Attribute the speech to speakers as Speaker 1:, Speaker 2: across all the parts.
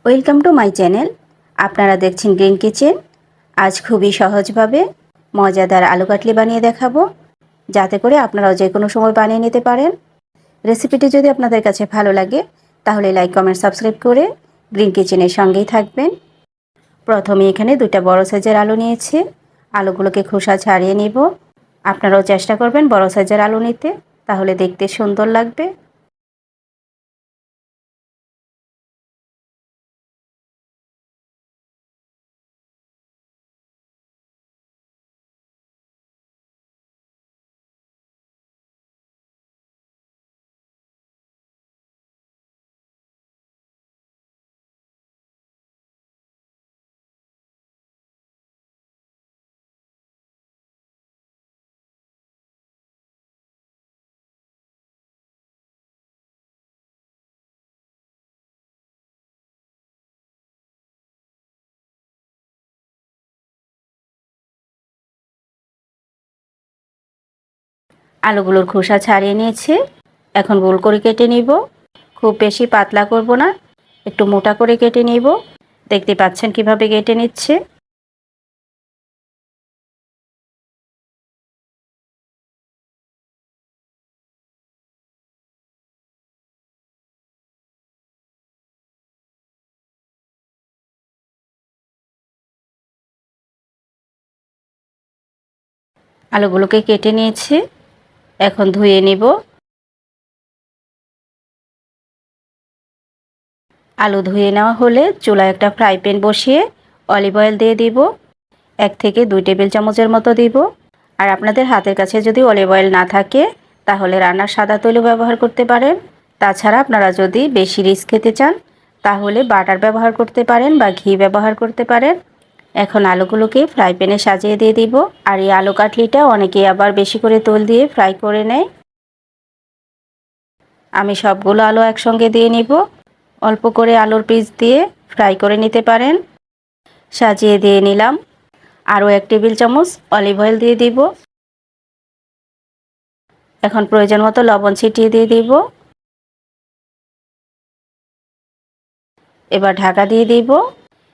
Speaker 1: Welcome to my channel. আপনারা দেখছেন green kitchen. আজ খুবই সহজভাবে মজাদার আলু কাটলি বানিয়ে দেখাবো, যাতে করে আপনারাও যে কোনো সময় বানিয়ে নিতে পারেন। রেসিপিটি যদি আপনাদের কাছে ভালো লাগে তাহলে লাইক, কমেন্ট, সাবস্ক্রাইব করে গ্রিন কিচেনের সঙ্গেই থাকবেন। প্রথমে এখানে 2টা বড় সাইজের আলু নিয়েছি। আলুগুলোকে খোসা ছাড়িয়ে নিব। আপনারাও চেষ্টা করবেন বড় সাইজের আলু নিতে, তাহলে দেখতে সুন্দর লাগবে। আলুগুলোর খোসা ছাড়িয়ে নিয়েছি। এখন গোল করে কেটে নিব। খুব বেশি পাতলা করব না, একটু মোটা করে কেটে নিব। দেখতে পাচ্ছেন কিভাবে কেটে নিচ্ছে। আলুগুলোকে কেটে নিয়েছি, এখন ধুয়ে নিব। আলু ধুয়ে নেওয়া হলে চুলায় একটা ফ্রাই প্যান বসিয়ে অলিভ অয়েল দিয়ে দিব। 1 থেকে 2 টেবিল চামচের মতো দিব। আর আপনাদের হাতের কাছে যদি অলিভ অয়েল না থাকে তাহলে রান্নার সাদা তেলও ব্যবহার করতে পারেন। তাছাড়া আপনারা যদি বেশি রিচ খেতে চান তাহলে বাটার ব্যবহার করতে পারেন বা ঘি ব্যবহার করতে পারেন। এখন আলুগুলোকে ফ্রাই প্যানে সাজিয়ে দিয়ে দিব। আর এই আলু কাটলিটা অনেকেই আবার বেশি করে তেল দিয়ে ফ্রাই করে নেয়। আমি সবগুলো আলু একসঙ্গে দিয়ে নিব। অল্প করে আলুর পিস দিয়ে ফ্রাই করে নিতে পারেন। সাজিয়ে দিয়ে নিলাম। আরও 1 টেবিল চামচ অলিভ অয়েল দিয়ে দিব। এখন প্রয়োজন মতো লবণ ছিটিয়ে দিয়ে দিব। এবার ঢাকা দিয়ে দিব।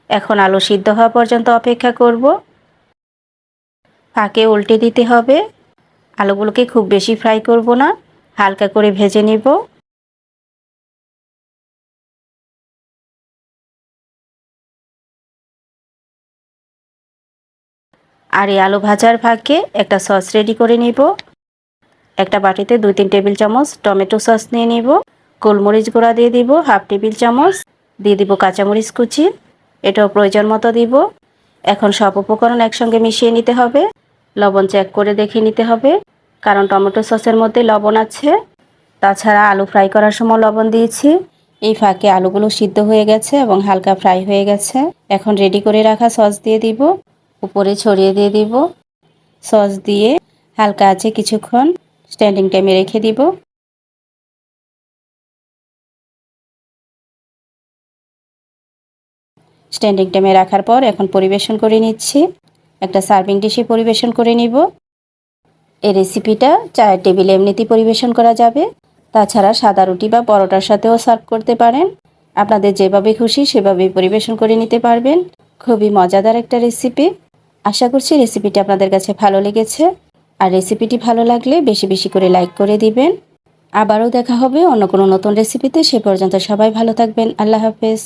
Speaker 1: এখন আলু সিদ্ধ হওয়া পর্যন্ত অপেক্ষা করব। ফাঁকে উল্টে দিতে হবে। আলুগুলোকে খুব বেশি ফ্রাই করব না, হালকা করে ভেজে নিব। আর এই আলু ভাজার ফাঁকে একটা সস রেডি করে নিব। একটা বাটিতে 2-3 টেবিল চামচ টমেটো সস নিয়ে নিব। গোলমরিচ গুঁড়া দিয়ে দিব 1/2 টেবিল চামচ। দিয়ে দিব কাঁচামরিচ কুচি, এটাও প্রয়োজন মতো দিব। এখন সব উপকরণ একসঙ্গে মিশিয়ে নিতে হবে। লবণ চেক করে দেখে নিতে হবে, কারণ টমেটো সসের মধ্যে লবণ আছে। তাছাড়া আলু ফ্রাই করার সময় লবণ দিয়েছি। এই ফাঁকে আলুগুলো সিদ্ধ হয়ে গেছে এবং হালকা ফ্রাই হয়ে গেছে। এখন রেডি করে রাখা সস দিয়ে দিব। উপরে ছড়িয়ে দিয়ে দিব। সস দিয়ে হালকা আছে কিছুক্ষণ স্ট্যান্ডিং টাইমে রেখে দিব। স্ট্যান্ডিং টাইমে রাখার পর এখন পরিবেশন করে নিচ্ছি। একটা সার্ভিং ডিশে পরিবেশন করে নিব। এই রেসিপিটা চায়ের টেবিলে এমনিতেই পরিবেশন করা যাবে। তাছাড়া সাদা রুটি বা পরোটার সাথেও সার্ভ করতে পারেন। আপনাদের যেভাবে খুশি সেভাবেই পরিবেশন করে নিতে পারবেন। খুবই মজাদার একটা রেসিপি। আশা করছি রেসিপিটি আপনাদের কাছে ভালো লেগেছে। আর রেসিপিটি ভালো লাগলে বেশি বেশি করে লাইক করে দিবেন। আবারও দেখা হবে অন্য কোনো নতুন রেসিপিতে। সে পর্যন্ত সবাই ভালো থাকবেন। আল্লাহ হাফেজ।